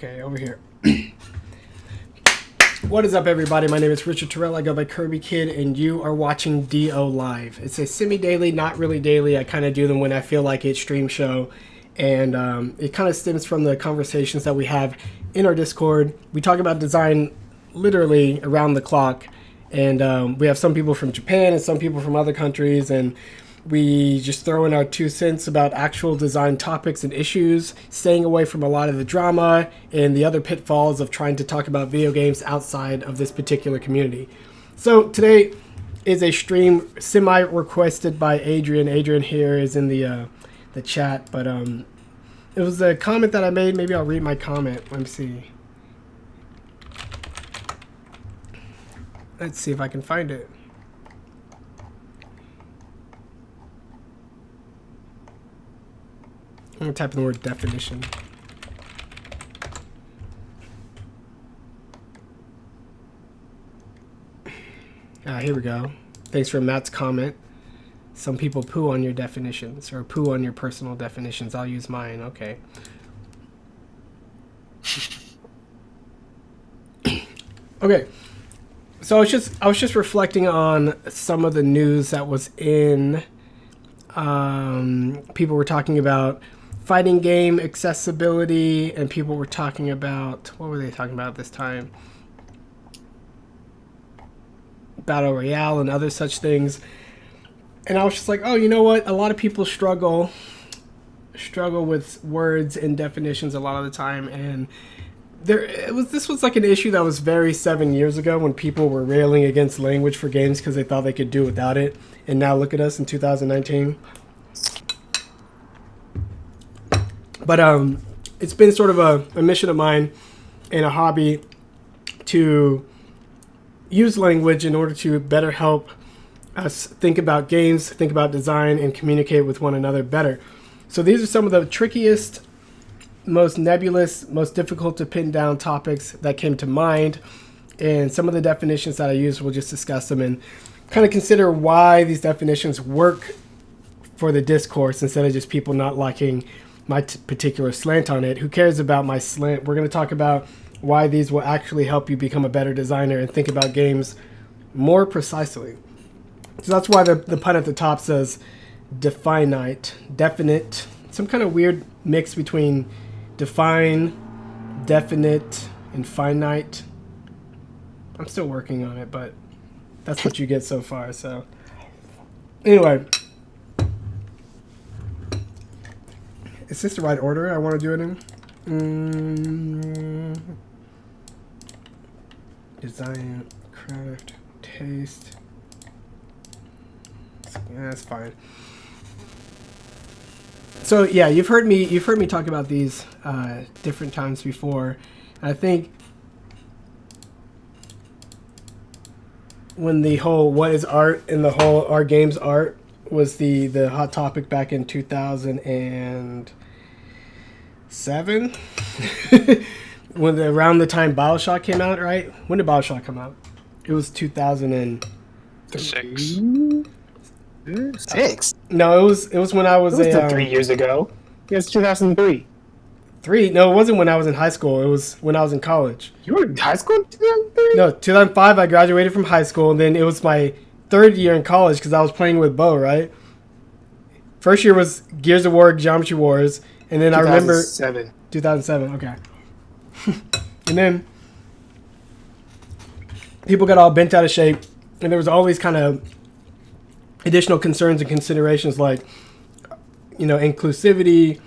Okay, over here. What is up, everybody? My name is Richard Terrell. I go by Kirby Kid, and you are watching DO Live. It's a semi-daily, not really daily. I kind of do them when I feel like it stream show, and it kind of stems from the conversations that we have in our Discord. We talk about design literally around the clock, and we have some people from Japan and some people from other countries, and we just throw in our 2 cents about actual design topics and issues, staying away from a lot of the drama and the other pitfalls of trying to talk about video games outside of this particular community. So today is a stream semi-requested by Adrian. Adrian here is in the chat, but it was a comment that I made. Maybe I'll read my comment. Let me see. Let's see if I can find it. I'm going to type in the word definition. Here we go. Thanks for Matt's comment. Some people poo on your definitions, or poo on your personal definitions. I'll use mine. Okay. Okay. So I was just reflecting on some of the news that was in. People were talking about fighting game accessibility, and people were talking about, what were they talking about this time? Battle Royale and other such things. And I was just like, oh, you know what? A lot of people struggle with words and definitions a lot of the time, and this was like an issue that was very 7 years ago when people were railing against language for games because they thought they could do without it. And now look at us in 2019. But it's been sort of a mission of mine and a hobby to use language in order to better help us think about games, think about design, and communicate with one another better. So these are some of the trickiest, most nebulous, most difficult to pin down topics that came to mind. And some of the definitions that I use, we'll just discuss them and kind of consider why these definitions work for the discourse instead of just people not liking my particular slant on it. Who cares about my slant? We're going to talk about why these will actually help you become a better designer and think about games more precisely. So that's why the pun at the top says de-FINE-ite, definite, some kind of weird mix between define, definite, and finite. I'm still working on it, but that's what you get so far. So anyway, is this the right order I want to do it in? Design, craft, taste. Yeah, that's fine. So yeah, you've heard me talk about these different times before. And I think when the whole what is art and the whole are games art was the hot topic back in 2007 when around the time BioShock came out, right? When did BioShock come out? It was 2006. Six? No, it was when I was 3 years ago. It was 2003. No, it wasn't when I was in high school. It was when I was in college. You were in high school in 2003? No, 2005 I graduated from high school, and then it was my third year in college because I was playing with Bo, right? First year was Gears of War, Geometry Wars, and then 2007. 2007, okay. And then people got all bent out of shape, and there was all these kind of additional concerns and considerations like, inclusivity,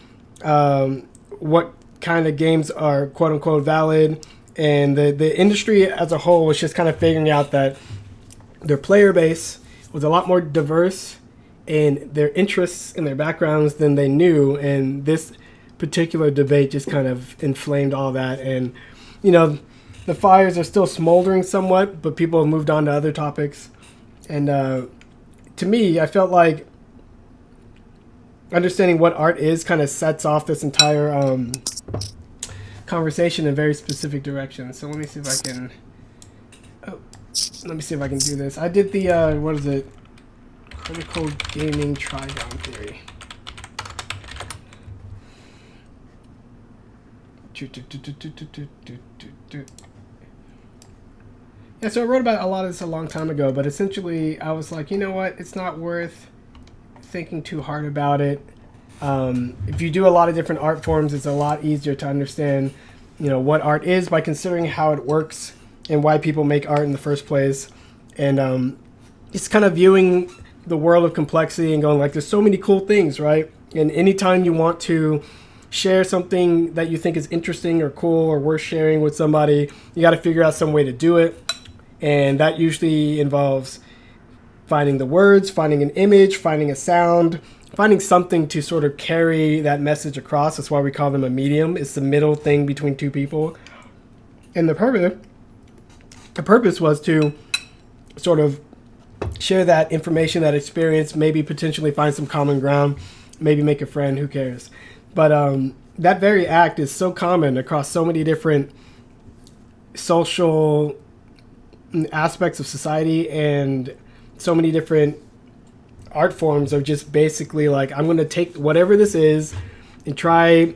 what kind of games are quote-unquote valid, and the industry as a whole was just kind of figuring out that their player base was a lot more diverse in their interests and their backgrounds than they knew, and this particular debate just kind of inflamed all that. And the fires are still smoldering somewhat, but people have moved on to other topics. And to me, I felt like understanding what art is kind of sets off this entire conversation in very specific directions. So let me see if I can. Let me see if I can do this. I did the what is it? Critical gaming trigon theory. Yeah, so I wrote about a lot of this a long time ago, but essentially I was like, you know what? It's not worth thinking too hard about it. If you do a lot of different art forms, it's a lot easier to understand, what art is by considering how it works and why people make art in the first place. And it's kind of viewing the world of complexity and going like, there's so many cool things, right? And anytime you want to share something that you think is interesting or cool or worth sharing with somebody, you got to figure out some way to do it. And that usually involves finding the words, finding an image, finding a sound, finding something to sort of carry that message across. That's why we call them a medium. It's the middle thing between two people. And the purpose was to sort of share that information, that experience, maybe potentially find some common ground, maybe make a friend, who cares. But that very act is so common across so many different social aspects of society, and so many different art forms are just basically like, I'm going to take whatever this is and try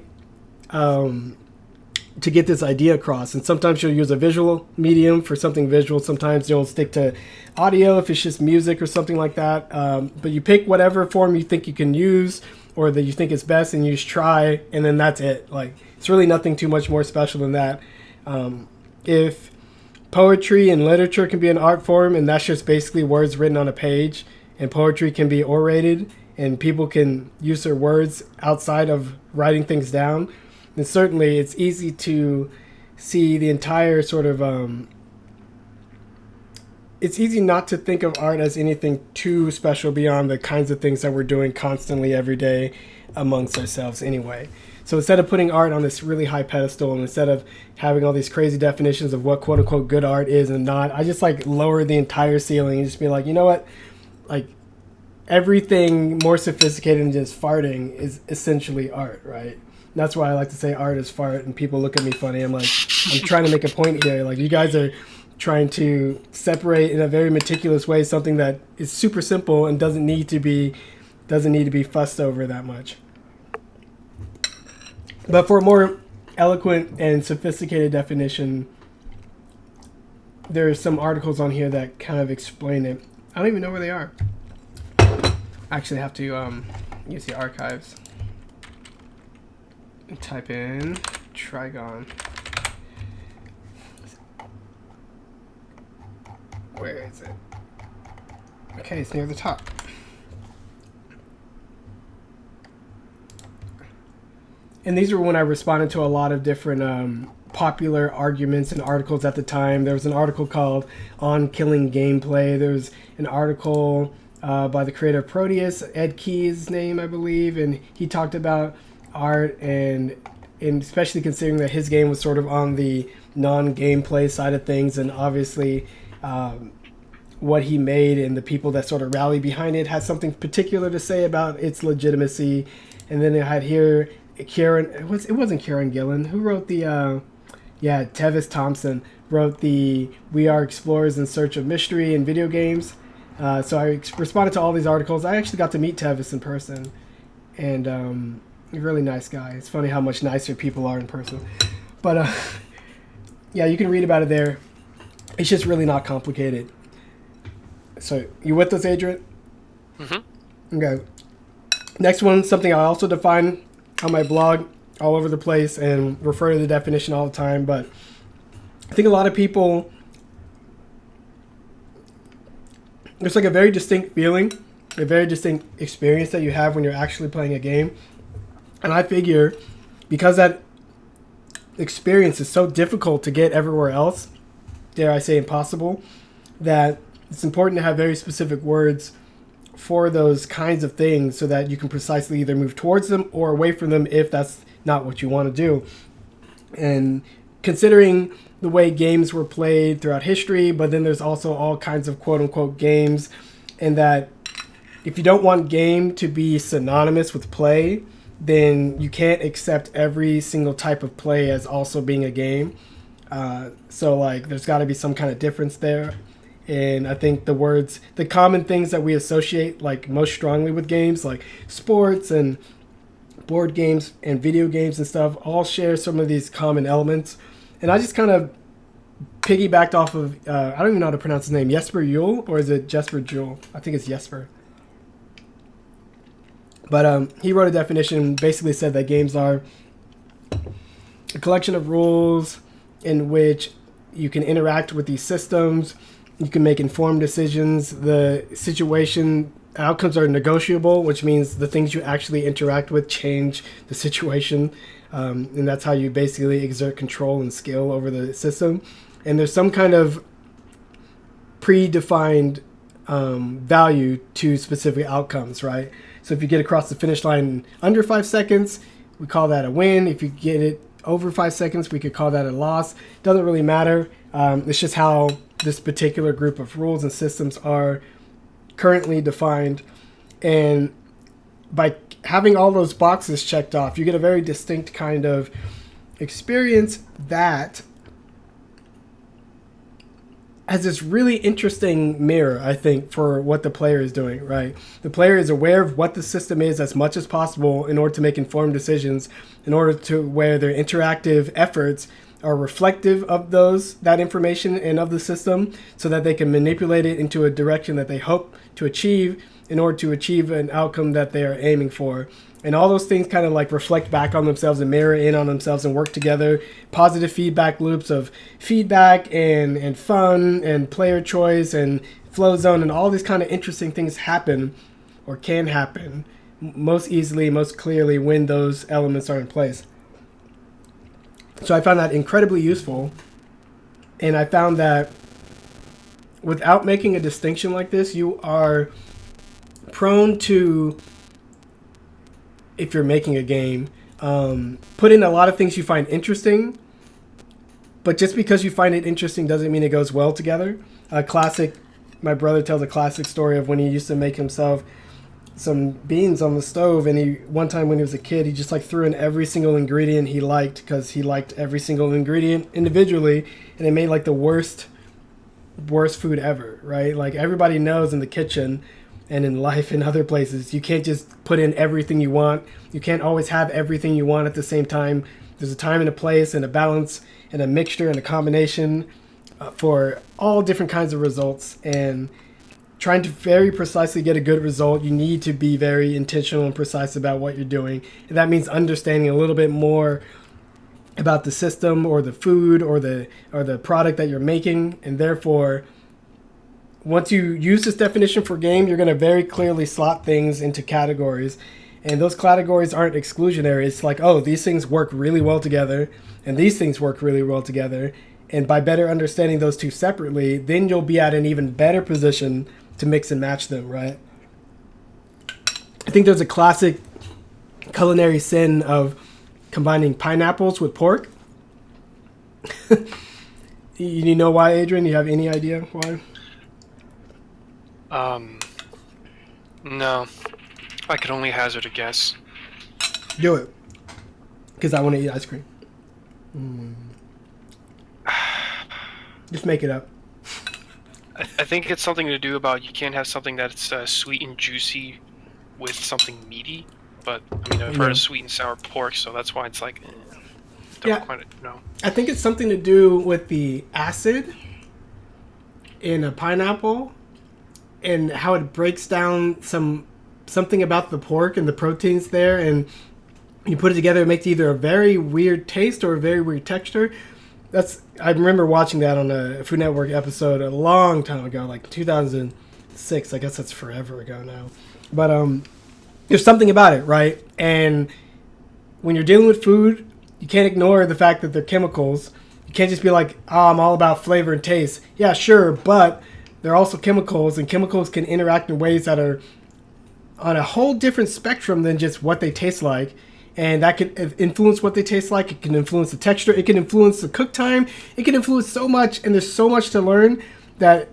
to get this idea across. And sometimes you'll use a visual medium for something visual. Sometimes you'll stick to audio if it's just music or something like that. But you pick whatever form you think you can use or that you think is best, and you just try, and then that's it. Like, it's really nothing too much more special than that. If poetry and literature can be an art form, and that's just basically words written on a page, and poetry can be orated, and people can use their words outside of writing things down, then certainly it's easy to see the entire sort of it's easy not to think of art as anything too special beyond the kinds of things that we're doing constantly every day amongst ourselves anyway. So instead of putting art on this really high pedestal, and instead of having all these crazy definitions of what quote unquote good art is and not, I just like lower the entire ceiling and just be like, you know what? Like, everything more sophisticated than just farting is essentially art, right? And that's why I like to say art is fart, and people look at me funny. I'm like, I'm trying to make a point here. Like, you guys are trying to separate in a very meticulous way something that is super simple and doesn't need to be fussed over that much. But for a more eloquent and sophisticated definition, there's some articles on here that kind of explain it. I don't even know where they are. I actually have to use the archives and type in trigon. Where is it? Okay, it's near the top. And these were when I responded to a lot of different popular arguments and articles at the time. There was an article called On Killing Gameplay. There was an article by the creator of Proteus, Ed Key's name, I believe, and he talked about art, and especially considering that his game was sort of on the non-gameplay side of things, and obviously what he made and the people that sort of rally behind it had something particular to say about its legitimacy. And then I had here Kieran, it wasn't Kieran Gillen, who wrote the Tevis Thompson wrote the We Are Explorers in Search of Mystery in Video Games. So I responded to all these articles. I actually got to meet Tevis in person, and a really nice guy. It's funny how much nicer people are in person. But yeah, you can read about it there. It's just really not complicated. So, you with us, Adrian? Mm-hmm. Okay. Next one, something I also define on my blog all over the place and refer to the definition all the time, but I think a lot of people, there's like a very distinct feeling, a very distinct experience that you have when you're actually playing a game. And I figure because that experience is so difficult to get everywhere else, dare I say impossible, that it's important to have very specific words for those kinds of things so that you can precisely either move towards them or away from them if that's not what you want to do. And considering the way games were played throughout history, but then there's also all kinds of quote-unquote games, and that if you don't want game to be synonymous with play, then you can't accept every single type of play as also being a game. So like there's got to be some kind of difference there. And I think the common things that we associate like most strongly with games, like sports and board games and video games and stuff all share some of these common elements. And I just kind of piggybacked off of, I don't even know how to pronounce his name, Jesper Juhl, or is it Jesper Juhl? I think it's Jesper. But he wrote a definition, basically said that games are a collection of rules in which you can interact with these systems, you can make informed decisions, the situation outcomes are negotiable, which means the things you actually interact with change the situation, and that's how you basically exert control and skill over the system. And there's some kind of predefined value to specific outcomes, right? So if you get across the finish line under 5 seconds, we call that a win. If you get it over 5 seconds, we could call that a loss. Doesn't really matter. It's just how this particular group of rules and systems are currently defined. And by having all those boxes checked off, you get a very distinct kind of experience that has this really interesting mirror, I think, for what the player is doing, right? The player is aware of what the system is as much as possible in order to make informed decisions, in order to where their interactive efforts are reflective of that information and of the system, so that they can manipulate it into a direction that they hope to achieve in order to achieve an outcome that they are aiming for. And all those things kind of like reflect back on themselves and mirror in on themselves and work together. Positive feedback loops of feedback and fun and player choice and flow zone and all these kind of interesting things happen or can happen most easily, most clearly when those elements are in place. So I found that incredibly useful. And I found that without making a distinction like this, you are prone to, if you're making a game, put in a lot of things you find interesting, but just because you find it interesting doesn't mean it goes well together. My brother tells a classic story of when he used to make himself some beans on the stove, and one time when he was a kid, he just like threw in every single ingredient he liked, because he liked every single ingredient individually, and it made like the worst food ever, right? Like everybody knows in the kitchen and in life and other places, you can't just put in everything you want. You can't always have everything you want at the same time. There's a time and a place and a balance and a mixture and a combination for all different kinds of results. And trying to very precisely get a good result, you need to be very intentional and precise about what you're doing. And that means understanding a little bit more about the system or the food or the product that you're making. And therefore, once you use this definition for game, you're going to very clearly slot things into categories. And those categories aren't exclusionary. It's like, oh, these things work really well together, and these things work really well together. And by better understanding those two separately, then you'll be at an even better position to mix and match them, right? I think there's a classic culinary sin of combining pineapples with pork. You know why, Adrian? You have any idea why? No. I could only hazard a guess. Do it. Because I want to eat ice cream. Just make it up. I think it's something to do about you can't have something that's sweet and juicy with something meaty. But, I mean, I've heard of sweet and sour pork, so that's why it's like, don't quite know. I think it's something to do with the acid in a pineapple and how it breaks down something about the pork and the proteins there, and you put it together, it makes either a very weird taste or a very weird texture. I remember watching that on a Food Network episode a long time ago, like 2006. I guess that's forever ago now. But there's something about it, right? And when you're dealing with food, you can't ignore the fact that they're chemicals. You can't just be like, oh, I'm all about flavor and taste. Yeah, sure, but they're also chemicals, and chemicals can interact in ways that are on a whole different spectrum than just what they taste like. And that can influence what they taste like. It can influence the texture. It can influence the cook time. It can influence so much, and there's so much to learn that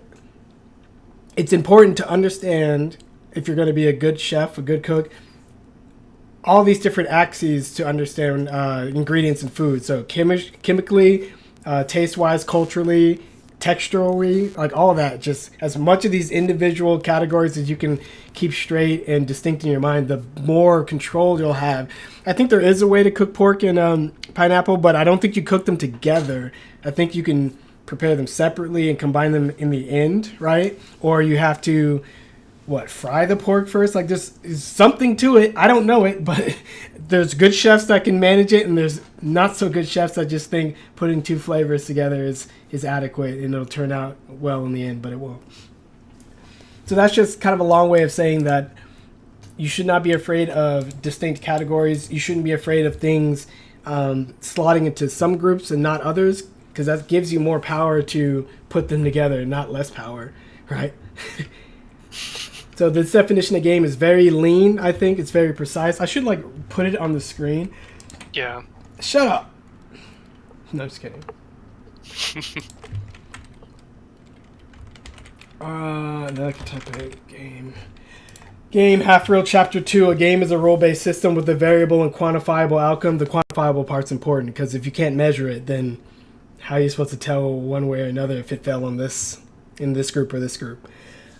it's important to understand, if you're going to be a good chef, a good cook, all these different axes to understand ingredients in food. So chemically, taste-wise, culturally, texturally, like all that. Just as much of these individual categories as you can keep straight and distinct in your mind, the more control you'll have. I think there is a way to cook pork and pineapple, but I don't think you cook them together. I think you can prepare them separately and combine them in the end, right? Or you have to fry the pork first? Like, there's something to it. I don't know it, but there's good chefs that can manage it, and there's not so good chefs that just think putting two flavors together is adequate and it'll turn out well in the end, but it won't. So that's just kind of a long way of saying that you should not be afraid of distinct categories. You shouldn't be afraid of things slotting into some groups and not others, because that gives you more power to put them together, not less power, right? So this definition of game is very lean, I think. It's very precise. I should, put it on the screen. Yeah. Shut up. No, just kidding. Now I can type it. Game, Half Real Chapter 2. A game is a role-based system with a variable and quantifiable outcome. The quantifiable part's important, because if you can't measure it, then how are you supposed to tell one way or another if it fell in this group or this group?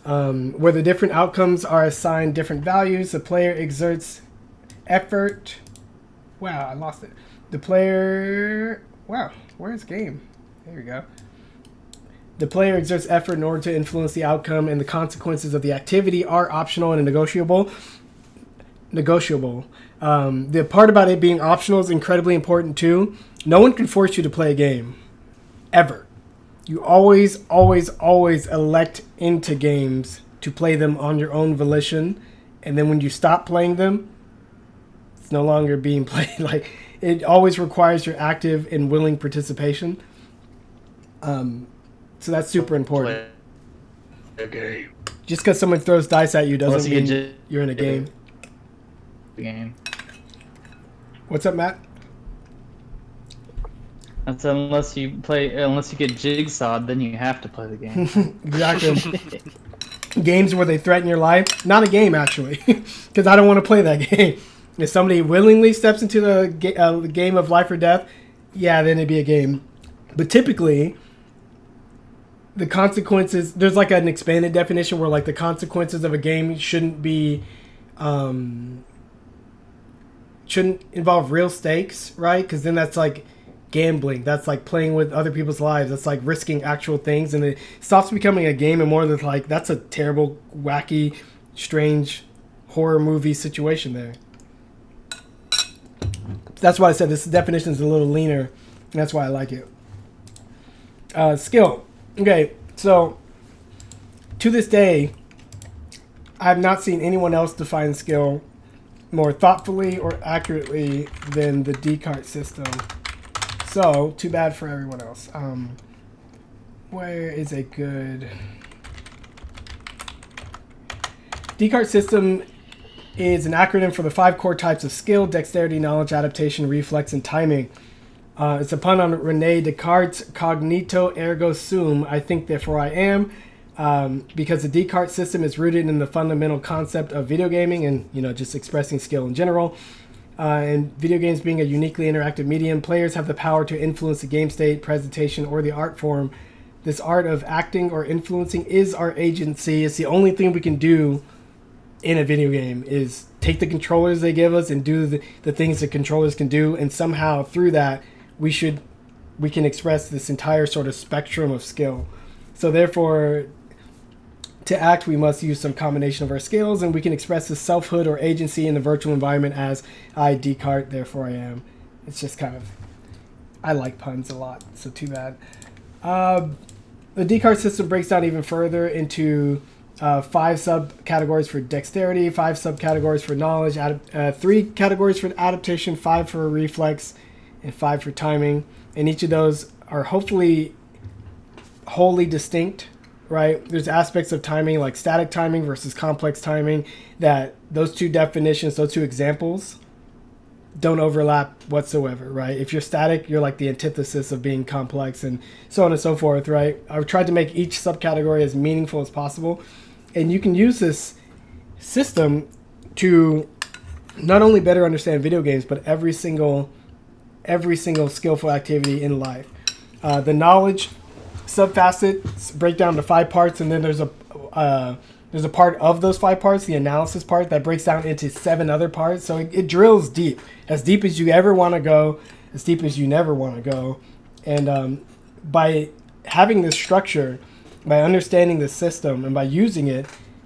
Where the different outcomes are assigned different values, the player exerts effort. Wow, I lost it. The player... Wow, where's game? There we go. The player exerts effort in order to influence the outcome, and the consequences of the activity are optional and negotiable. The part about it being optional is incredibly important, too. No one can force you to play a game. Ever. You always, always, always elect into games to play them on your own volition. And then when you stop playing them, it's no longer being played. It always requires your active and willing participation. So that's super important. Okay. Just because someone throws dice at you doesn't mean you're in a game. What's up, Matt? That's unless you get jigsawed, then you have to play the game. Exactly. Games where they threaten your life. Not a game, actually, because I don't want to play that game. If somebody willingly steps into the game of life or death, yeah, then it'd be a game. But typically, the consequences, there's an expanded definition where the consequences of a game shouldn't involve real stakes, right? Because then that's gambling. That's playing with other people's lives. That's risking actual things, and it stops becoming a game and more than that's a terrible, wacky, strange horror movie situation there. That's why I said this definition is a little leaner, and that's why I like it. Skill. Okay, so to this day, I have not seen anyone else define skill more thoughtfully or accurately than the de-FINE-ite system. So, too bad for everyone else. Where is a good... de-FINE-ite system is an acronym for the 5 core types of skill: dexterity, knowledge, adaptation, reflex, and timing. It's a pun on René Descartes' cognito ergo sum, I think therefore I am, because the de-FINE-ite system is rooted in the fundamental concept of video gaming and just expressing skill in general. And video games being a uniquely interactive medium, players have the power to influence the game state, presentation, or the art form. This art of acting or influencing is our agency. It's the only thing we can do in a video game is take the controllers they give us and do the things the controllers can do, and somehow through that we can express this entire sort of spectrum of skill. So therefore, to act, we must use some combination of our skills, and we can express the selfhood or agency in the virtual environment as I, Descartes, therefore I am. It's just kind of... I like puns a lot, so too bad. The de-FINE-ite system breaks down even further into 5 subcategories for dexterity, 5 subcategories for knowledge, 3 categories for adaptation, 5 for reflex, and 5 for timing. And each of those are hopefully wholly distinct, right? There's aspects of timing like static timing versus complex timing that those two definitions, those two examples don't overlap whatsoever, right? If you're static, you're the antithesis of being complex and so on and so forth, right? I've tried to make each subcategory as meaningful as possible. And you can use this system to not only better understand video games, but every single skillful activity in life. The knowledge subfacets break down to 5 parts, and then there's a part of those 5 parts, the analysis part, that breaks down into 7 other parts. So it drills deep as you ever want to go, as deep as you never want to go. And by having this structure, by understanding the system, and by using it,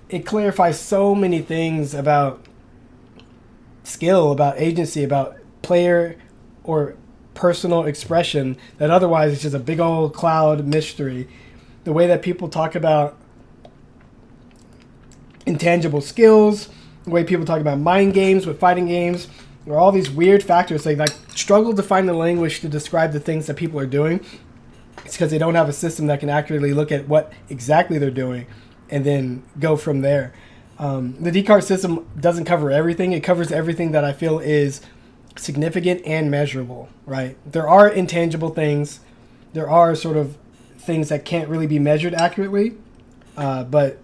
it clarifies so many things about skill, about agency, about player or personal expression that otherwise it's just a big old cloud mystery. The way that people talk about intangible skills, the way people talk about mind games with fighting games, there are all these weird factors. They like struggle to find the language to describe the things that people are doing. It's because they don't have a system that can accurately look at what exactly they're doing and then go from there. The Descartes system doesn't cover everything. It covers everything that I feel is significant and measurable, right? There are intangible things. There are sort of things that can't really be measured accurately. But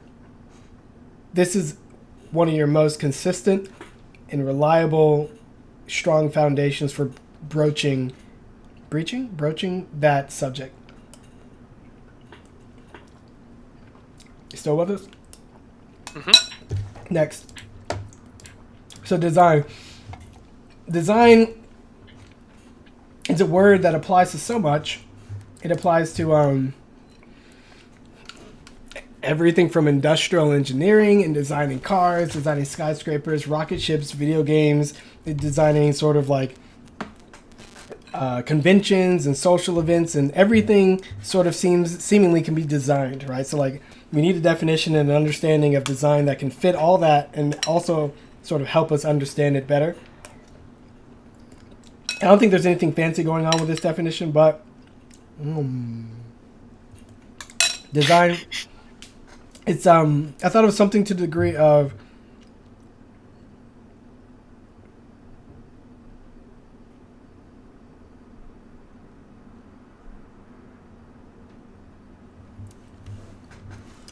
this is one of your most consistent and reliable, strong foundations for broaching that subject. You still with us? Mm-hmm. Next. So design. Design is a word that applies to so much. It applies to everything from industrial engineering and designing cars, designing skyscrapers, rocket ships, video games, designing sort of like conventions and social events, and everything sort of seemingly can be designed, right? So like we need a definition and an understanding of design that can fit all that and also sort of help us understand it better. I don't think there's anything fancy going on with this definition, but design, it's I thought it was something to the degree of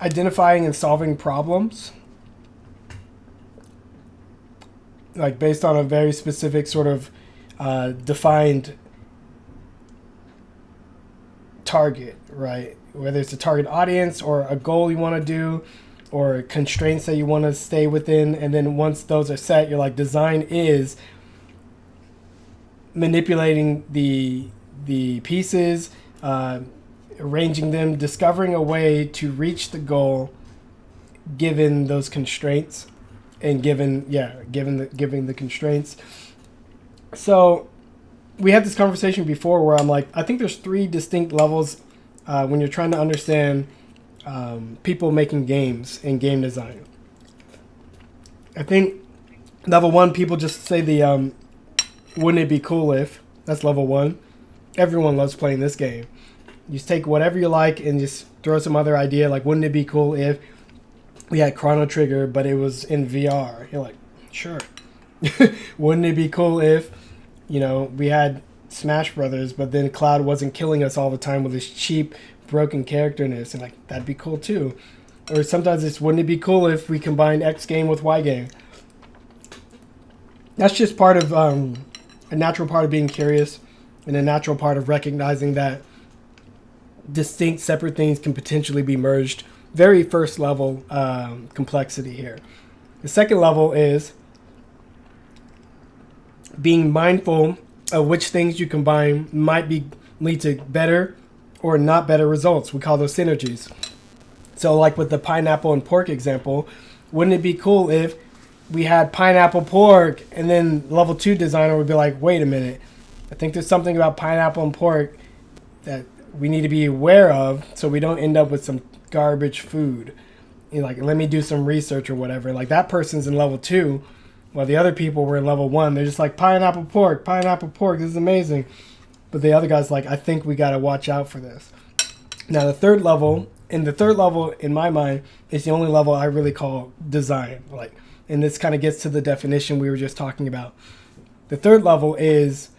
identifying and solving problems, like based on a very specific sort of defined target, right? Whether it's a target audience or a goal you want to do or constraints that you want to stay within. And then once those are set, you're like, design is manipulating the pieces, arranging them, discovering a way to reach the goal given those constraints and given the constraints. So we had this conversation before where I'm like, I think there's 3 distinct levels when you're trying to understand people making games and game design. I think level 1, people just say the wouldn't it be cool if. That's level 1. Everyone loves playing this game. You just take whatever you like and just throw some other idea, like wouldn't it be cool if we had Chrono Trigger but it was in VR. You're like, sure. Wouldn't it be cool if, we had Smash Brothers, but then Cloud wasn't killing us all the time with his cheap, broken characterness, and like that'd be cool too. Or sometimes it's, wouldn't it be cool if we combined X game with Y game? That's just part of a natural part of being curious, and a natural part of recognizing that distinct, separate things can potentially be merged. Very first level complexity here. The second level is being mindful of which things you combine might lead to better or not better results. We call those synergies. So like with the pineapple and pork example, wouldn't it be cool if we had pineapple pork, and then level 2 designer would be like, wait a minute, I think there's something about pineapple and pork that we need to be aware of so we don't end up with some garbage food. Let me do some research or whatever. Like that person's in level 2, while the other people were in level 1. They're just like, pineapple pork, this is amazing. But the other guy's like, I think we got to watch out for this. Now the third level in my mind is the only level I really call design. And this kind of gets to the definition we were just talking about. The third level is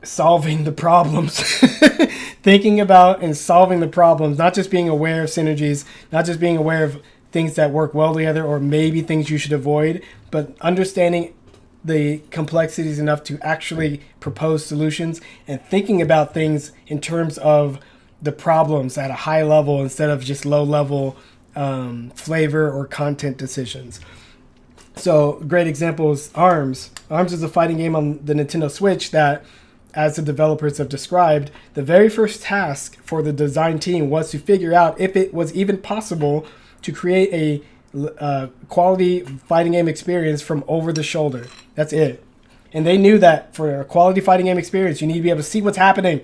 solving the problems. Thinking about and solving the problems, not just being aware of synergies, not just being aware of things that work well together or maybe things you should avoid, but understanding the complexities enough to actually propose solutions and thinking about things in terms of the problems at a high level instead of just low level flavor or content decisions. So great example is ARMS. ARMS is a fighting game on the Nintendo Switch that, as the developers have described, the very first task for the design team was to figure out if it was even possible to create a quality fighting game experience from over the shoulder. That's it. And they knew that for a quality fighting game experience, you need to be able to see what's happening.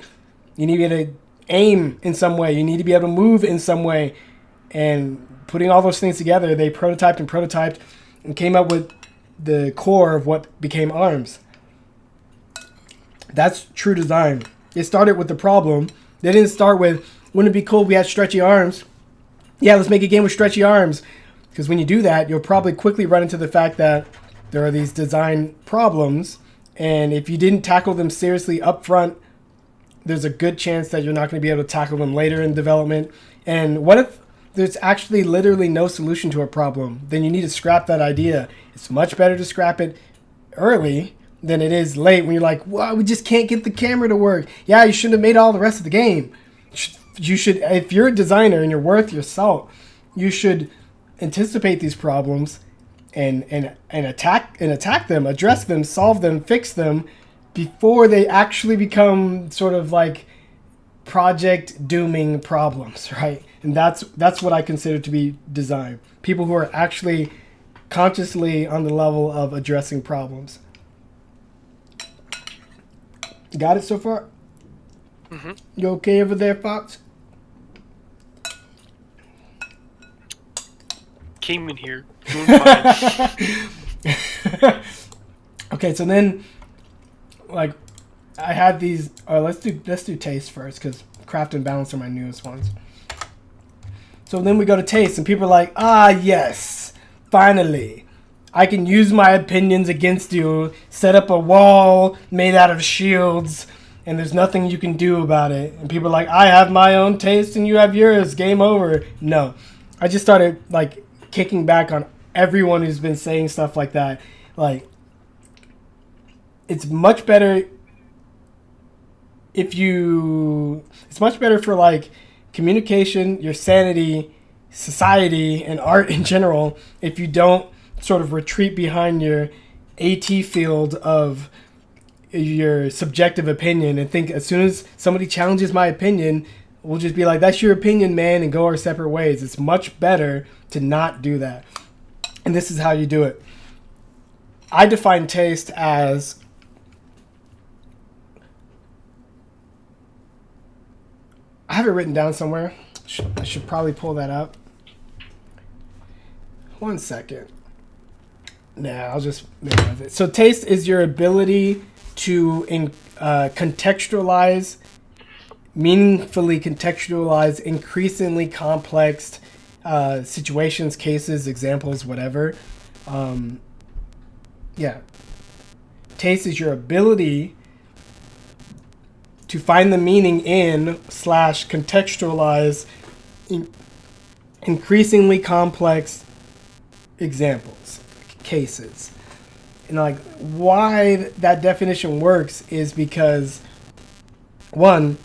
You need to be able to aim in some way. You need to be able to move in some way. And putting all those things together, they prototyped and came up with the core of what became ARMS. That's true design. It started with the problem. They didn't start with, wouldn't it be cool if we had stretchy arms? Yeah, let's make a game with stretchy arms. Because when you do that, you'll probably quickly run into the fact that there are these design problems. And if you didn't tackle them seriously up front, there's a good chance that you're not going to be able to tackle them later in development. And what if there's actually literally no solution to a problem? Then you need to scrap that idea. It's much better to scrap it early than it is late when you're like, wow, we just can't get the camera to work. Yeah, you shouldn't have made all the rest of the game. You should, if you're a designer and you're worth your salt, you should anticipate these problems and attack them, address them, solve them, fix them before they actually become sort of like project dooming problems, right? And that's what I consider to be design. People who are actually consciously on the level of addressing problems. Got it so far? Mm-hmm. You okay over there, Fox? Came in here. Doing fine. Okay, so then, like, I had these. Let's do taste first, because craft and balance are my newest ones. So then we go to taste, and people are like, ah, yes, finally, I can use my opinions against you. Set up a wall made out of shields, and there's nothing you can do about it. And people are like, I have my own taste, and you have yours. Game over. No, I just started like kicking back on everyone who's been saying stuff like that. Like, it's much better it's much better for like communication, your sanity, society, and art in general if you don't sort of retreat behind your AT field of your subjective opinion and think as soon as somebody challenges my opinion, we'll just be like, that's your opinion, man, and go our separate ways. It's much better to not do that. And this is how you do it. I define taste as I have it written down somewhere. I should probably pull that up. 1 second. Nah, I'll just memorize it. So taste is your ability to contextualize, meaningfully contextualize increasingly complex situations, cases, examples, whatever. Taste is your ability to find the meaning in / contextualize increasingly complex examples, cases. And like why that definition works is because, one,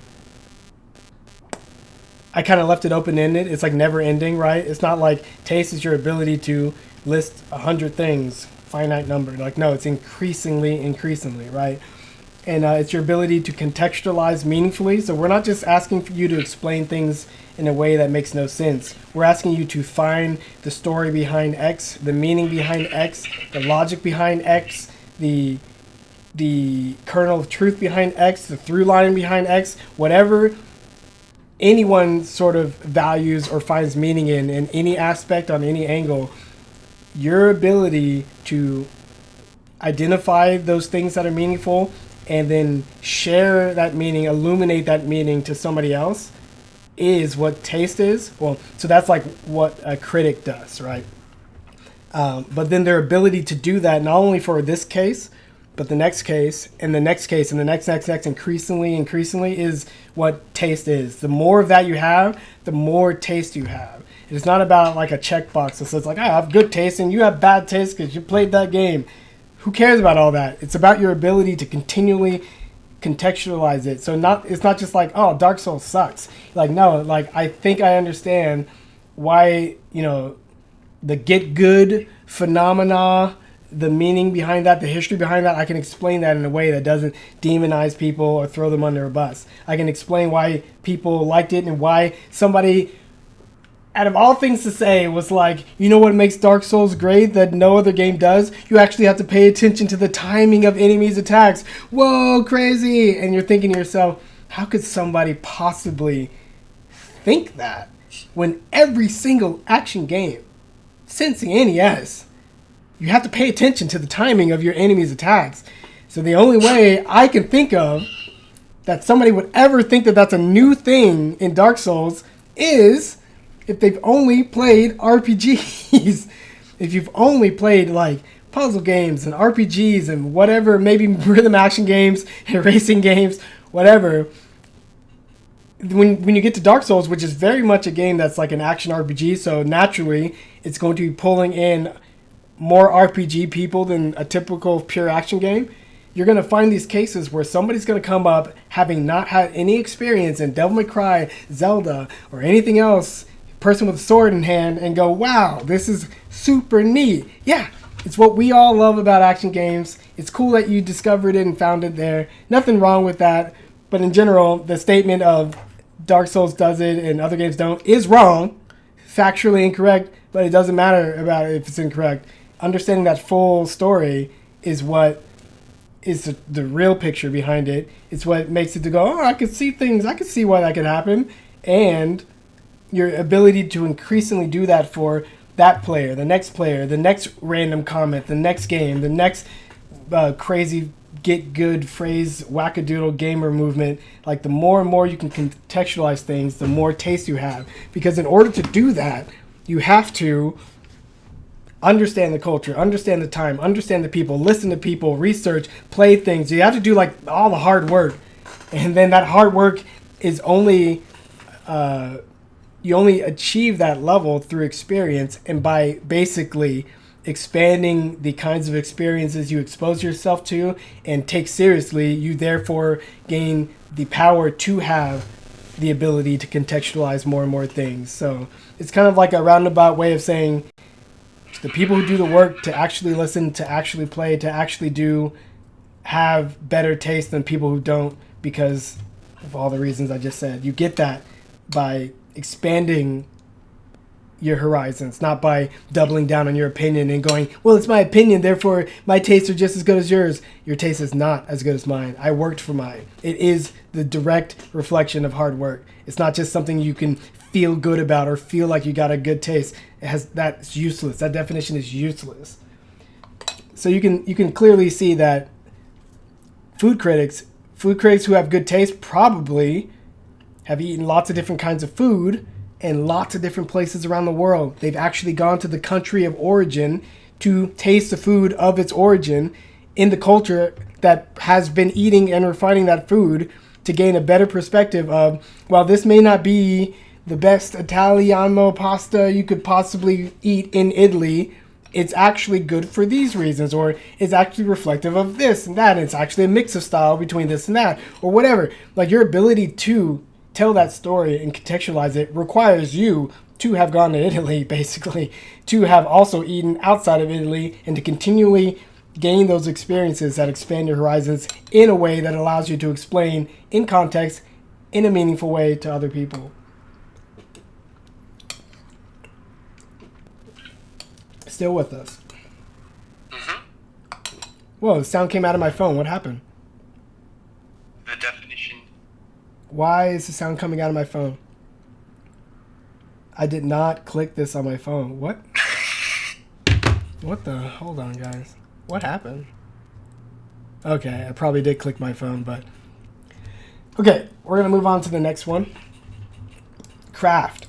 I kind of left it open-ended. It's like never ending, right? It's not like taste is your ability to list 100 things, finite number. Like, no, it's increasingly, right? And it's your ability to contextualize meaningfully. So we're not just asking for you to explain things in a way that makes no sense. We're asking you to find the story behind X, the meaning behind X, the logic behind X, the kernel of truth behind X, the through line behind X, whatever anyone sort of values or finds meaning in any aspect on any angle. Your ability to identify those things that are meaningful and then share that meaning, illuminate that meaning to somebody else is what taste is. Well, so that's like what a critic does, right? But then their ability to do that not only for this case, but the next case, and the next case, and the next, increasingly is what taste is. The more of that you have, the more taste you have. It's not about like a checkbox that says like, I have good taste and you have bad taste because you played that game. who cares about all that? It's about your ability to continually contextualize it. So it's not just like, oh, Dark Souls sucks. Like, no, like I think I understand why, the get good phenomena, the meaning behind that, the history behind that. I can explain that in a way that doesn't demonize people or throw them under a bus. I can explain why people liked it and why somebody, out of all things to say, was like, you know what makes Dark Souls great that no other game does? You actually have to pay attention to the timing of enemies' attacks. Whoa, crazy! And you're thinking to yourself, how could somebody possibly think that when every single action game since the NES, you have to pay attention to the timing of your enemy's attacks? So the only way I can think of that somebody would ever think that that's a new thing in Dark Souls is if they've only played RPGs. If you've only played like puzzle games and RPGs and whatever, maybe rhythm action games and racing games, whatever. When you get to Dark Souls, which is very much a game that's like an action RPG, so naturally it's going to be pulling in more RPG people than a typical pure action game. You're going to find these cases where somebody's going to come up having not had any experience in Devil May Cry, Zelda, or anything else, person with a sword in hand, and go, wow, this is super neat. Yeah, it's what we all love about action games. It's cool that you discovered it and found it there. Nothing wrong with that. But in general, the statement of Dark Souls does it and other games don't is wrong, factually incorrect, but it doesn't matter about if it's incorrect. Understanding that full story is what is the real picture behind it. It's what makes it to go, oh, I could see things. I could see why that could happen. And your ability to increasingly do that for that player, the next random comment, the next game, the next crazy get good phrase, wackadoodle gamer movement. Like the more and more you can contextualize things, the more taste you have. Because in order to do that, you have to understand the culture, understand the time, understand the people, listen to people, research, play things. You have to do like all the hard work. And then that hard work is only... you only achieve that level through experience and by basically expanding the kinds of experiences you expose yourself to and take seriously. You therefore gain the power to have the ability to contextualize more and more things. So it's kind of like a roundabout way of saying the people who do the work to actually listen, to actually play, to actually do, have better taste than people who don't, because of all the reasons I just said. You get that by expanding your horizons, not by doubling down on your opinion and going, well, it's my opinion, therefore my tastes are just as good as yours. Your taste is not as good as mine. I worked for mine. It is the direct reflection of hard work. It's not just something you can feel good about or feel like you got a good taste. That's useless. That definition is useless. So you can clearly see that food critics who have good taste probably have eaten lots of different kinds of food in lots of different places around the world. They've actually gone to the country of origin to taste the food of its origin in the culture that has been eating and refining that food to gain a better perspective of, well, this may not be the best Italiano pasta you could possibly eat in Italy. It's actually good for these reasons, or it's actually reflective of this and that. And it's actually a mix of style between this and that, or whatever. Like, your ability to tell that story and contextualize it requires you to have gone to Italy, basically, to have also eaten outside of Italy, and to continually gain those experiences that expand your horizons in a way that allows you to explain in context, in a meaningful way to other people. Still with us? Mm-hmm. Whoa, the sound came out of my phone. What happened? The definition. Why is the sound coming out of my phone? I did not click this on my phone. What? What the? Hold on, guys. What happened? Okay, I probably did click my phone, but... Okay, we're going to move on to the next one. Craft.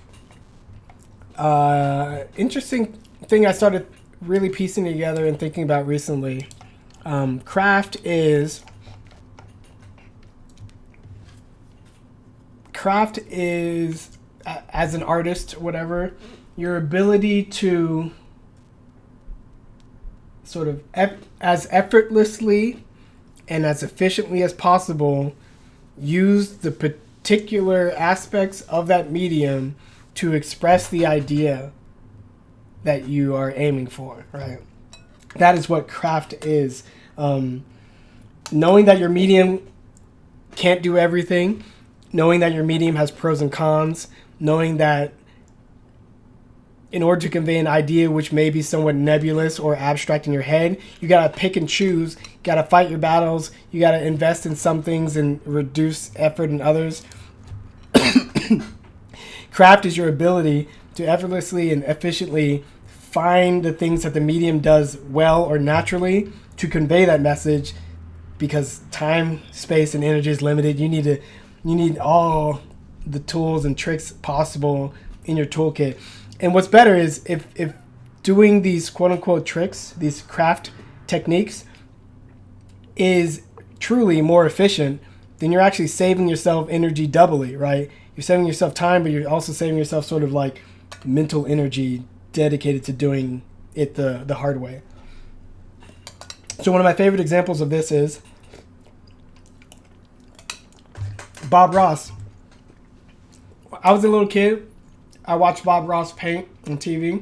Interesting thing I started really piecing together and thinking about recently. Craft is, as an artist, whatever, your ability to sort of as effortlessly and as efficiently as possible use the particular aspects of that medium to express the idea that you are aiming for, right? That is what craft is. Knowing that your medium can't do everything, knowing that your medium has pros and cons, knowing that in order to convey an idea which may be somewhat nebulous or abstract in your head, you gotta pick and choose, you gotta fight your battles, you gotta invest in some things and reduce effort in others. Craft is your ability to effortlessly and efficiently find the things that the medium does well or naturally to convey that message, because time, space, and energy is limited. You need all the tools and tricks possible in your toolkit. And what's better is if doing these quote-unquote tricks, these craft techniques, is truly more efficient, then you're actually saving yourself energy doubly, right? You're saving yourself time, but you're also saving yourself sort of like mental energy dedicated to doing it the hard way. So one of my favorite examples of this is Bob Ross. I was a little kid. I watched Bob Ross paint on TV.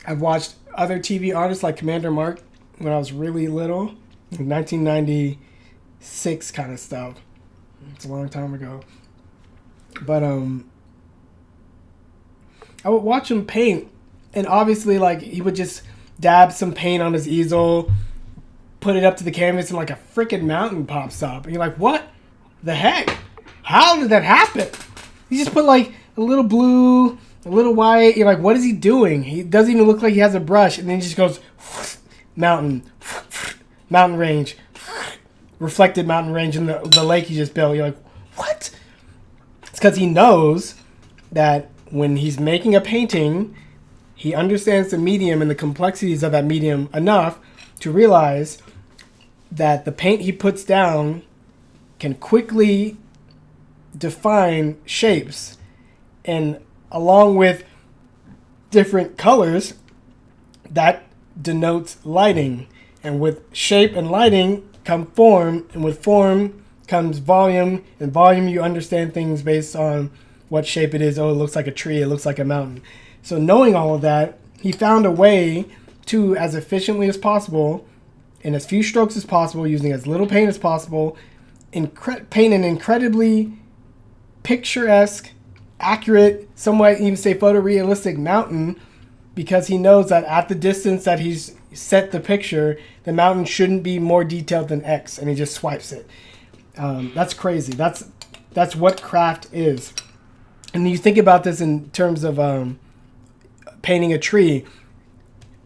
I've watched other TV artists like Commander Mark when I was really little, 1996 kind of stuff. It's a long time ago. But I would watch him paint, and obviously like he would just dab some paint on his easel, put it up to the canvas, and like a freaking mountain pops up. And you're like, what the heck? How did that happen? He just put like a little blue, a little white. You're like, what is he doing? He doesn't even look like he has a brush. And then he just goes, mountain range, reflected mountain range in the lake he just built. You're like, what? It's because he knows that when he's making a painting, he understands the medium and the complexities of that medium enough to realize that the paint he puts down can quickly define shapes, and along with different colors, that denotes lighting, and with shape and lighting come form, and with form comes volume, and volume you understand things based on what shape it is. Oh, it looks like a tree, it looks like a mountain. So knowing all of that, he found a way to, as efficiently as possible, in as few strokes as possible, using as little paint as possible, paint an incredibly picturesque, accurate, some might even say photorealistic mountain, because he knows that at the distance that he's set the picture, the mountain shouldn't be more detailed than X, and he just swipes it. That's crazy. That's what craft is. And you think about this in terms of painting a tree.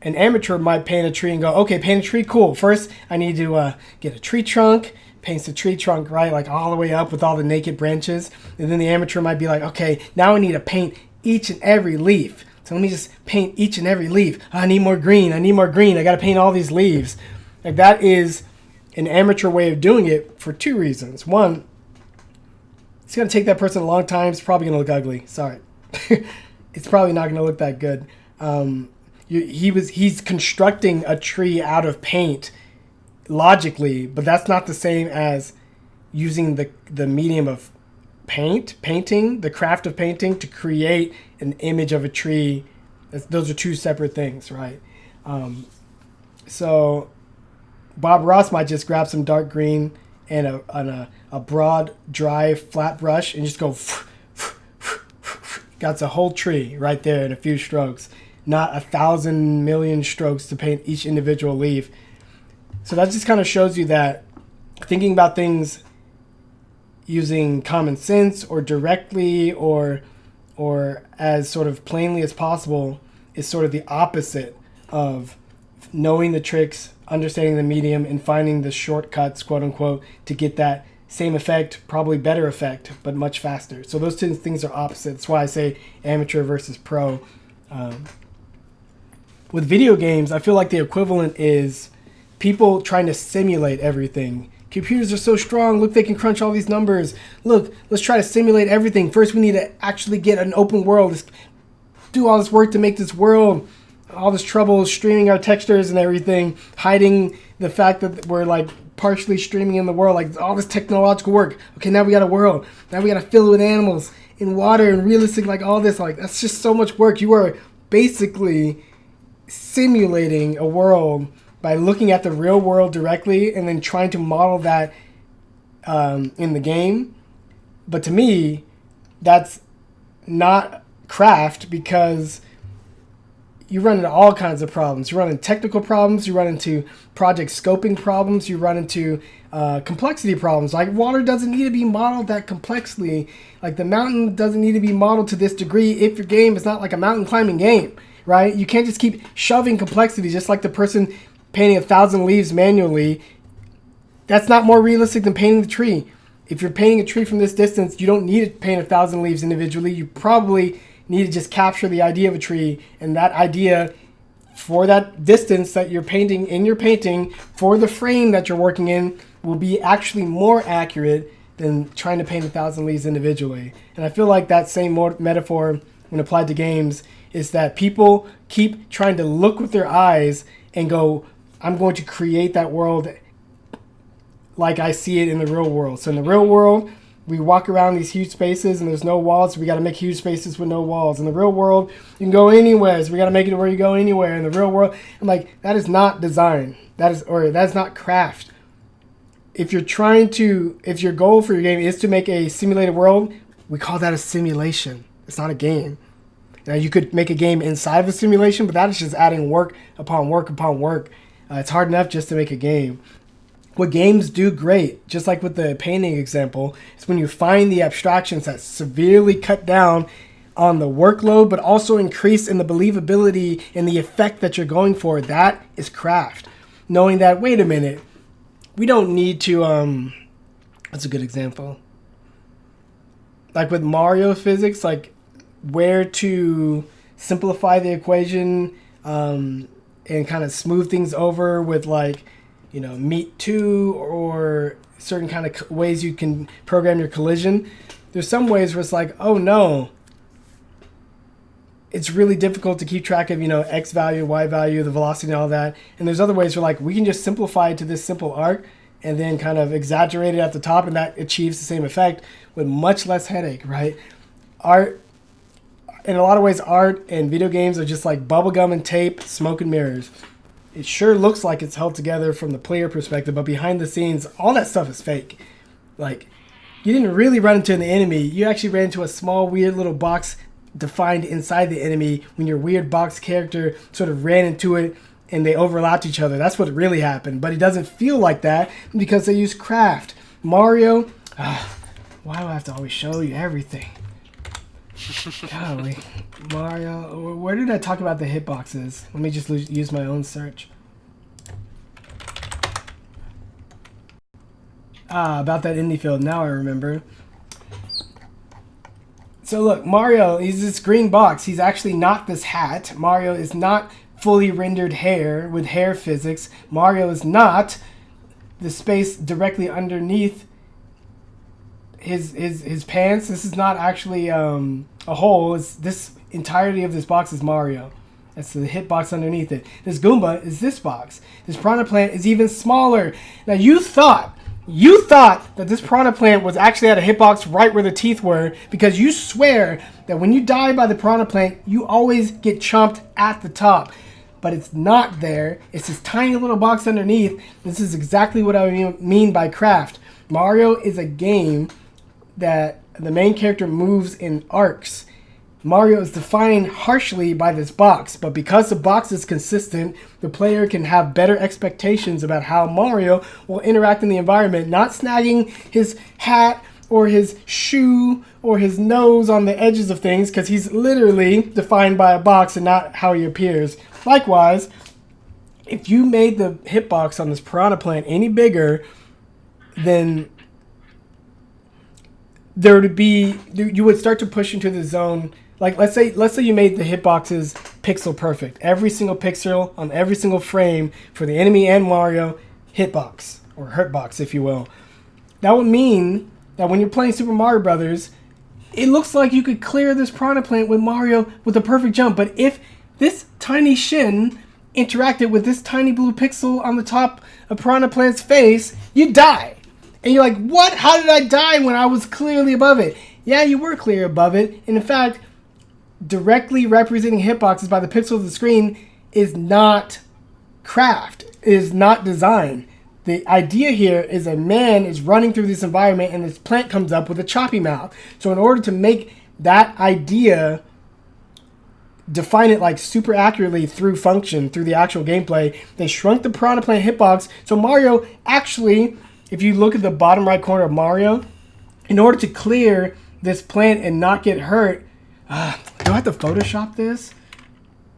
An amateur might paint a tree and go, okay, paint a tree, cool. First, I need to get a tree trunk, paints the tree trunk, right, like all the way up with all the naked branches. And then the amateur might be like, okay, now I need to paint each and every leaf. So let me just paint each and every leaf. I need more green. I got to paint all these leaves. Like, that is an amateur way of doing it for two reasons. One, it's going to take that person a long time. It's probably going to look ugly. Sorry. It's probably not going to look that good. He's constructing a tree out of paint logically, but that's not the same as using the medium of painting, the craft of painting, to create an image of a tree. Those are two separate things, right? So Bob Ross might just grab some dark green and a broad, dry, flat brush and just go, got a whole tree right there in a few strokes, not 1,000 million strokes to paint each individual leaf. So that just kind of shows you that thinking about things using common sense or directly or as sort of plainly as possible is sort of the opposite of knowing the tricks, understanding the medium, and finding the shortcuts, quote unquote, to get that same effect, probably better effect, but much faster. So those two things are opposite. That's why I say amateur versus pro. With video games, I feel like the equivalent is people trying to simulate everything. Computers are so strong. Look, they can crunch all these numbers. Look, let's try to simulate everything. First, we need to actually get an open world. Let's do all this work to make this world. all this trouble streaming our textures and everything, hiding the fact that we're like partially streaming in the world, like all this technological work. Okay, now we got a world. Now we got to fill it with animals in water and realistic, like all this. Like that's just so much work. You are basically simulating a world by looking at the real world directly and then trying to model that in the game. But to me, that's not craft, because you run into all kinds of problems. You run into technical problems. You run into project scoping problems. You run into complexity problems. Like water doesn't need to be modeled that complexly. Like the mountain doesn't need to be modeled to this degree if your game is not like a mountain climbing game, right? You can't just keep shoving complexity, just like the person painting 1,000 leaves manually. That's not more realistic than painting the tree. If you're painting a tree from this distance, you don't need to paint 1,000 leaves individually. You probably need to just capture the idea of a tree, and that idea for that distance that you're painting in your painting for the frame that you're working in will be actually more accurate than trying to paint 1,000 leaves individually. And I feel like that same metaphor when applied to games is that people keep trying to look with their eyes and go, I'm going to create that world like I see it in the real world. So in the real world, we walk around these huge spaces and there's no walls, so we got to make huge spaces with no walls. In the real world, you can go anywhere, so we got to make it where you go anywhere. In the real world, I'm like, that is not design. That's not craft. If your goal for your game is to make a simulated world, we call that a simulation. It's not a game. Now you could make a game inside of a simulation, but that is just adding work upon work upon work. It's hard enough just to make a game. What games do great, just like with the painting example, is when you find the abstractions that severely cut down on the workload, but also increase in the believability and the effect that you're going for. That is craft. Knowing that, wait a minute, we don't need to, that's a good example. Like with Mario physics, like where to simplify the equation and kind of smooth things over with like, meet 2 or certain kind of ways you can program your collision. There's some ways where it's like, oh no, it's really difficult to keep track of, X value, Y value, the velocity and all that. And there's other ways where like, we can just simplify it to this simple arc and then kind of exaggerate it at the top, and that achieves the same effect with much less headache, right? Art, in a lot of ways, art and video games are just like bubblegum and tape, smoke and mirrors. It sure looks like it's held together from the player perspective, but behind the scenes, all that stuff is fake. Like, you didn't really run into an enemy. You actually ran into a small, weird little box defined inside the enemy when your weird box character sort of ran into it and they overlapped each other. That's what really happened. But it doesn't feel like that because they use craft. Mario, why do I have to always show you everything? Golly. Mario, where did I talk about the hitboxes? Let me just use my own search. About that indie field. Now I remember. So look, Mario, he's this green box. He's actually not this hat. Mario is not fully rendered hair with hair physics. Mario is not the space directly underneath his pants. This is not actually a hole. It's this entirety of this box is Mario. That's the hitbox underneath it. This Goomba is this box. This Piranha Plant is even smaller. Now you thought that this Piranha Plant was actually at a hitbox right where the teeth were, because you swear that when you die by the Piranha Plant, you always get chomped at the top. But it's not there. It's this tiny little box underneath. This is exactly what I mean by craft. Mario is a game that the main character moves in arcs. Mario is defined harshly by this box, but because the box is consistent, the player can have better expectations about how Mario will interact in the environment, not snagging his hat or his shoe or his nose on the edges of things, because he's literally defined by a box and not how he appears. Likewise, if you made the hitbox on this Piranha Plant any bigger, then you would start to push into the zone. Like let's say you made the hitboxes pixel perfect. Every single pixel on every single frame for the enemy and Mario, hitbox or hurtbox, if you will. That would mean that when you're playing Super Mario Brothers, it looks like you could clear this Piranha Plant with Mario with a perfect jump. But if this tiny shin interacted with this tiny blue pixel on the top of Piranha Plant's face, you die. And you're like, what? How did I die when I was clearly above it? Yeah, you were clear above it. And in fact, directly representing hitboxes by the pixel of the screen is not craft, is not design. The idea here is a man is running through this environment and this plant comes up with a choppy mouth. So in order to make that idea, define it like super accurately through function, through the actual gameplay, they shrunk the Piranha Plant hitbox. So Mario actually, if you look at the bottom right corner of Mario, in order to clear this plant and not get hurt, do I have to Photoshop this?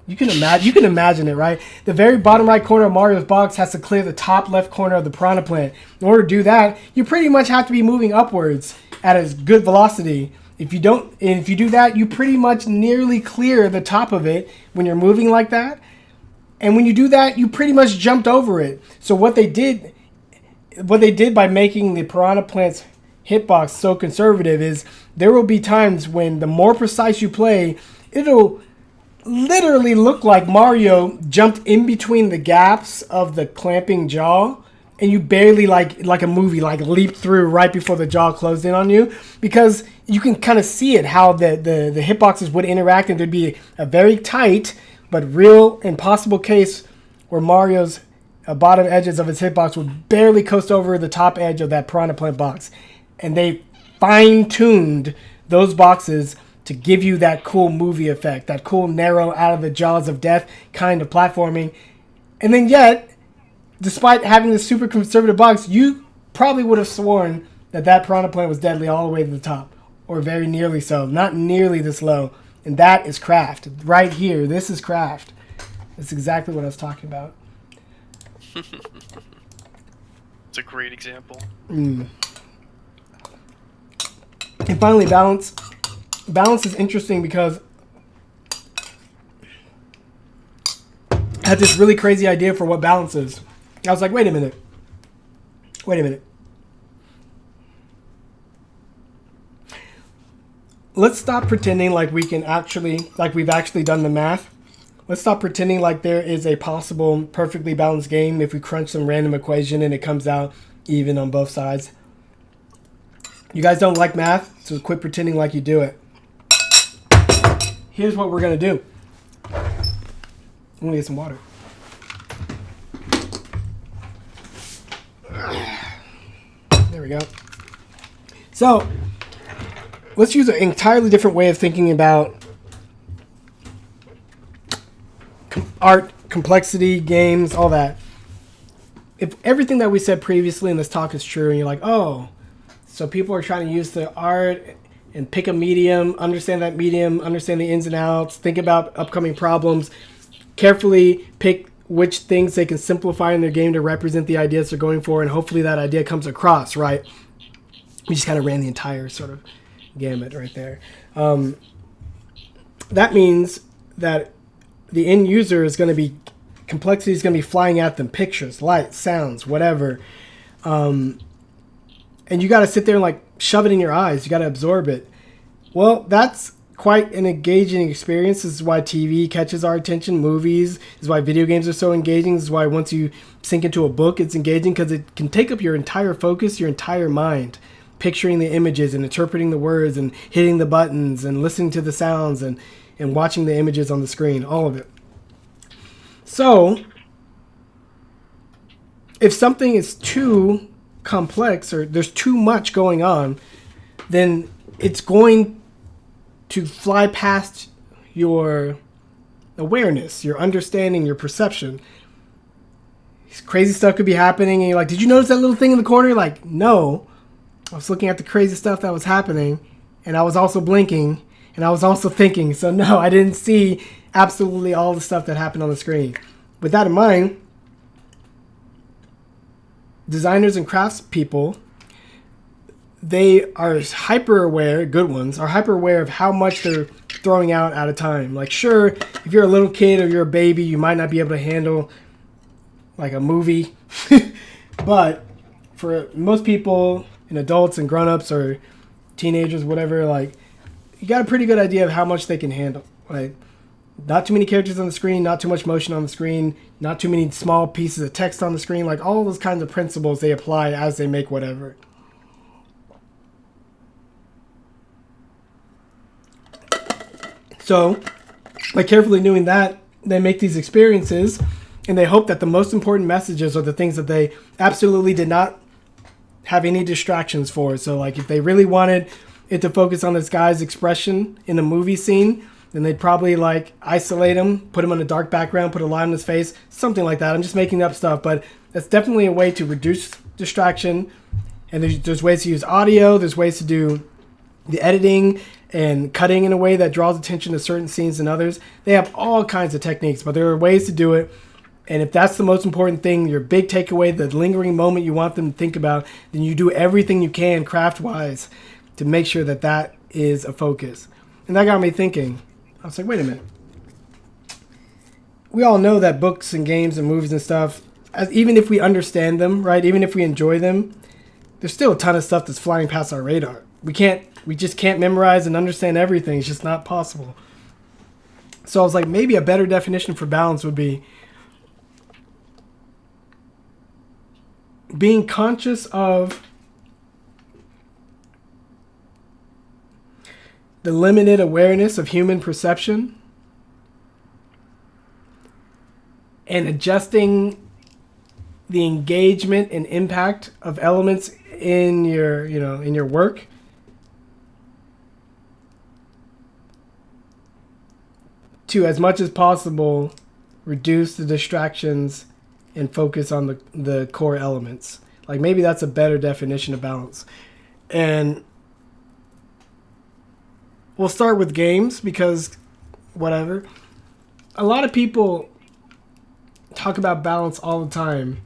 You can imagine it, right? The very bottom right corner of Mario's box has to clear the top left corner of the Piranha Plant. In order to do that, you pretty much have to be moving upwards at a good velocity. If you do that, you pretty much nearly clear the top of it when you're moving like that. And when you do that, you pretty much jumped over it. So what they did by making the Piranha Plant's hitbox so conservative is there will be times when the more precise you play, it'll literally look like Mario jumped in between the gaps of the clamping jaw, and you barely like a movie leaped through right before the jaw closed in on you, because you can kind of see it how the hitboxes would interact, and there'd be a very tight but real and possible case where Mario's bottom edges of his hitbox would barely coast over the top edge of that Piranha Plant box, and they fine-tuned those boxes to give you that cool movie effect, that cool narrow out of the jaws of death kind of platforming. And then yet, despite having this super conservative box, you probably would have sworn that Piranha Plant was deadly all the way to the top, or very nearly so, not nearly this low. And that is craft. Right here, this is craft. That's exactly what I was talking about. It's a great example. And finally, balance. Balance is interesting because I had this really crazy idea for what balance is. I was like, wait a minute. Let's stop pretending like we've actually done the math. Let's stop pretending like there is a possible perfectly balanced game if we crunch some random equation and it comes out even on both sides. You guys don't like math, so quit pretending like you do it. Here's what we're going to do. I'm going to get some water. There we go. So, let's use an entirely different way of thinking about art, complexity, games, all that. If everything that we said previously in this talk is true, and you're like, oh, so people are trying to use the art and pick a medium, understand that medium, understand the ins and outs, think about upcoming problems, carefully pick which things they can simplify in their game to represent the ideas they're going for, and hopefully that idea comes across, right? We just kind of ran the entire sort of gamut right there. That means that the end user is going to be, complexity is going to be flying at them, pictures, light, sounds, whatever. And you got to sit there and like shove it in your eyes. You got to absorb it. Well, that's quite an engaging experience. This is why TV catches our attention, movies. This is why video games are so engaging. This is why once you sink into a book, it's engaging because it can take up your entire focus, your entire mind, picturing the images and interpreting the words and hitting the buttons and listening to the sounds and watching the images on the screen, all of it. So, if something is too complex or there's too much going on, then it's going to fly past your awareness, your understanding, your perception. Crazy stuff could be happening and you're like, did you notice that little thing in the corner? You're like, no. I was looking at the crazy stuff that was happening, and I was also blinking, and I was also thinking. So no, I didn't see absolutely all the stuff that happened on the screen. With that in mind, designers and craftspeople, they are hyper aware, good ones, are hyper aware of how much they're throwing out at a time. Like, sure, if you're a little kid or you're a baby, you might not be able to handle like a movie. But for most people and adults and grown-ups or teenagers, whatever, like, you got a pretty good idea of how much they can handle. Like, Not too many characters on the screen, not too much motion on the screen, not too many small pieces of text on the screen. Like all those kinds of principles they apply as they make whatever. So, by carefully doing that, they make these experiences, and they hope that the most important messages are the things that they absolutely did not have any distractions for. So, like, if they really wanted it to focus on this guy's expression in the movie scene, then they'd probably, like, isolate him, put him on a dark background, put a line on his face, something like that. I'm just making up stuff, but that's definitely a way to reduce distraction. And there's ways to use audio, there's ways to do the editing and cutting in a way that draws attention to certain scenes and others. They have all kinds of techniques, but there are ways to do it. And if that's the most important thing, your big takeaway, the lingering moment you want them to think about, then you do everything you can craft-wise to make sure that that is a focus. And that got me thinking. I was like, wait a minute. We all know that books and games and movies and stuff, even if we understand them, right, even if we enjoy them, there's still a ton of stuff that's flying past our radar. We just can't memorize and understand everything. It's just not possible. So I was like, maybe a better definition for balance would be being conscious of the limited awareness of human perception and adjusting the engagement and impact of elements in your work to, as much as possible, reduce the distractions and focus on the core elements. Like, maybe that's a better definition of balance. And we'll start with games because whatever. A lot of people talk about balance all the time.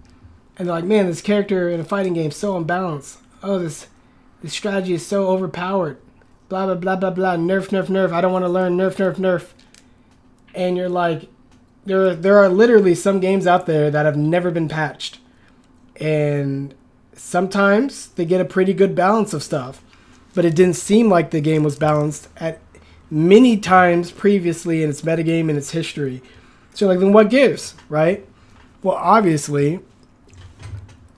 And they're like, man, this character in a fighting game is so unbalanced. Oh, this strategy is so overpowered. Blah, blah, blah, blah, blah. Nerf, nerf, nerf. I don't want to learn. Nerf, nerf, nerf. And you're like, there are literally some games out there that have never been patched. And sometimes they get a pretty good balance of stuff. But it didn't seem like the game was balanced at many times previously in its metagame and its history. So like, then what gives, right? Well, obviously,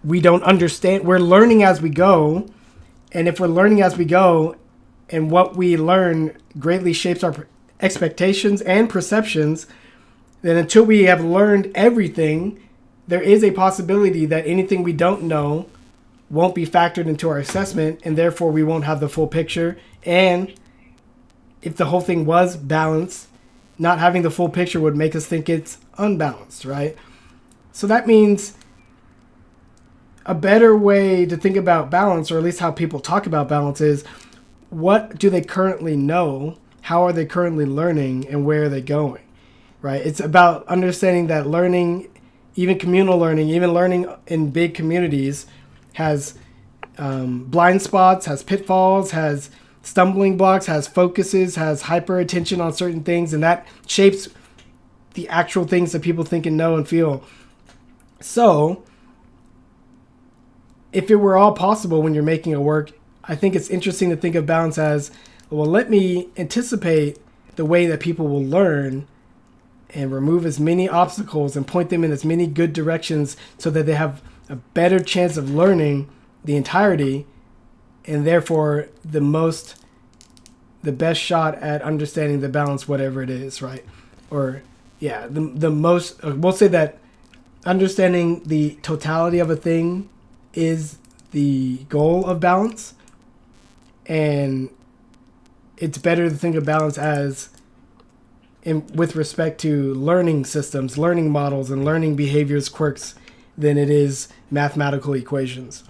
we don't understand. We're learning as we go. And if we're learning as we go and what we learn greatly shapes our expectations and perceptions, then until we have learned everything, there is a possibility that anything we don't know won't be factored into our assessment, and therefore we won't have the full picture. And if the whole thing was balanced, not having the full picture would make us think it's unbalanced, right? So that means a better way to think about balance, or at least how people talk about balance, is what do they currently know? How are they currently learning, and where are they going, right? It's about understanding that learning, even communal learning, even learning in big communities, has blind spots, has pitfalls, has stumbling blocks, has focuses, has hyper attention on certain things, and that shapes the actual things that people think and know and feel. So if it were all possible when you're making a work, I think it's interesting to think of balance as, well, let me anticipate the way that people will learn and remove as many obstacles and point them in as many good directions so that they have a better chance of learning the entirety, and therefore the best shot at understanding the balance, whatever it is, right? Or yeah, the most, we'll say that understanding the totality of a thing is the goal of balance. And it's better to think of balance as with respect to learning systems, learning models, and learning behaviors, quirks, than it is mathematical equations.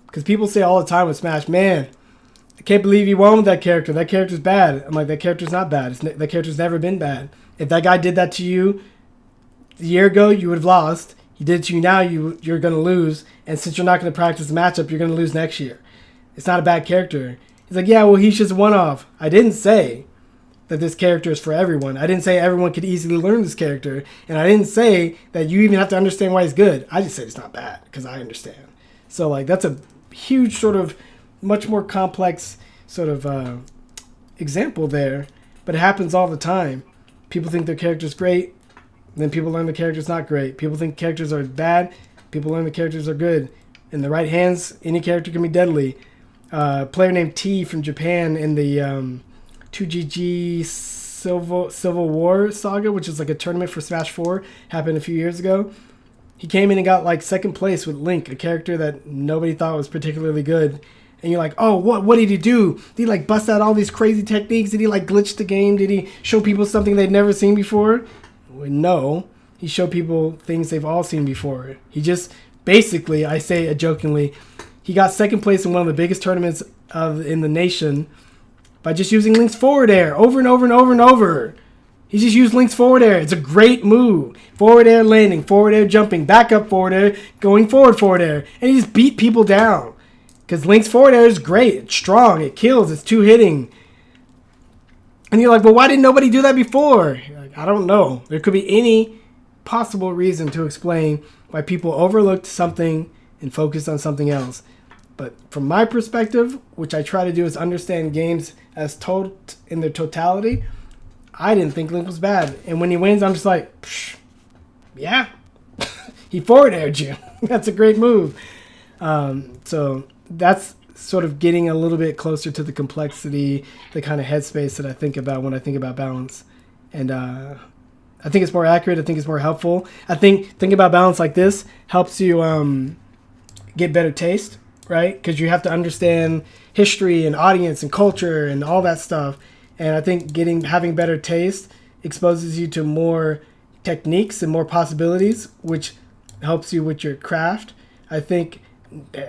Because people say all the time with Smash, man, I can't believe you won with that character. That character's bad. I'm like, that character's not bad. That character's never been bad. If that guy did that to you a year ago, you would have lost. He did it to you now, you're going to lose. And since you're not going to practice the matchup, you're going to lose next year. It's not a bad character. He's like, yeah, well, he's just one-off. I didn't say that this character is for everyone. I didn't say everyone could easily learn this character. And I didn't say that you even have to understand why he's good. I just said it's not bad because I understand. So, like, that's a huge sort of much more complex sort of example there. But it happens all the time. People think their character's great. Then people learn the character's not great. People think characters are bad. People learn the characters are good. In the right hands, any character can be deadly. A player named T from Japan in the 2GG Civil War saga, which is like a tournament for Smash 4, happened a few years ago. He came in and got like second place with Link, a character that nobody thought was particularly good. And you're like, oh, what did he do? Did he like bust out all these crazy techniques? Did he like glitch the game? Did he show people something they'd never seen before? Well, no. He showed people things they've all seen before. He just basically, I say it jokingly, he got second place in one of the biggest tournaments in the nation by just using Link's forward air over and over and over and over. He just used Link's forward air. It's a great move. Forward air landing, forward air jumping, back up forward air, going forward air. And he just beat people down. Because Link's forward air is great. It's strong. It kills. It's two-hitting. And you're like, well, why didn't nobody do that before? You're like, I don't know. There could be any possible reason to explain why people overlooked something and focused on something else. But from my perspective, which I try to do is understand games as told in their totality, I didn't think Link was bad. And when he wins, I'm just like, yeah. He forward aired you. That's a great move. So that's sort of getting a little bit closer to the complexity, the kind of headspace that I think about when I think about balance. And I think it's more accurate. I think it's more helpful. I think thinking about balance like this helps you get better taste, right? Because you have to understand history and audience and culture and all that stuff. And I think having better taste exposes you to more techniques and more possibilities, which helps you with your craft. I think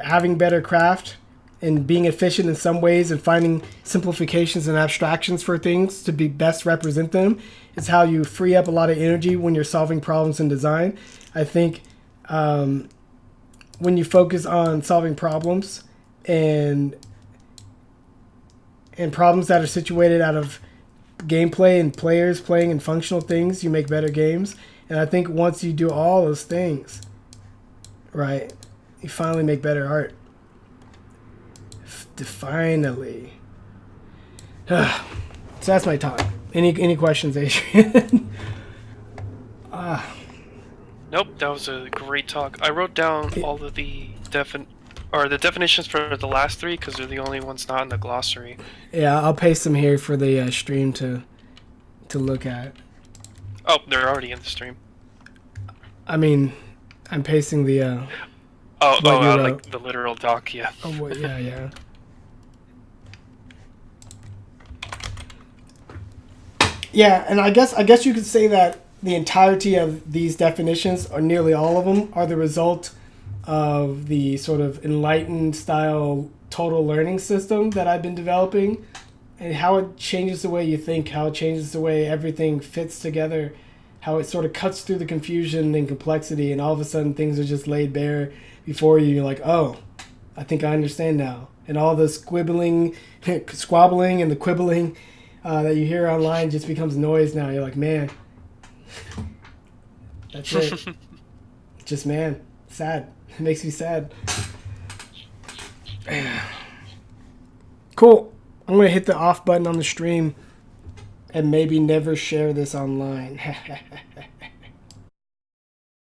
having better craft and being efficient in some ways and finding simplifications and abstractions for things to be best represent them is how you free up a lot of energy when you're solving problems in design. I think when you focus on solving problems and problems that are situated out of gameplay and players playing and functional things, you make better games. And I think once you do all those things, right, you finally make better art. Finally. So that's my talk. Any questions, Adrian? Nope, that was a great talk. I wrote down all of the definitions for the last three because they're the only ones not in the glossary. Yeah, I'll paste them here for the stream to look at. Oh, they're already in the stream. I mean, I'm pasting the. Like the literal doc, yeah. Oh, well, yeah. Yeah, and I guess you could say that the entirety of these definitions, or nearly all of them, are the result of the sort of enlightened style total learning system that I've been developing, and how it changes the way you think, how it changes the way everything fits together, how it sort of cuts through the confusion and complexity, and all of a sudden things are just laid bare before you. You're like, oh, I think I understand now. And all the squabbling and the quibbling that you hear online just becomes noise now. You're like, man, that's it. Just, man, sad. It makes me sad. Cool. I'm going to hit the off button on the stream and maybe never share this online.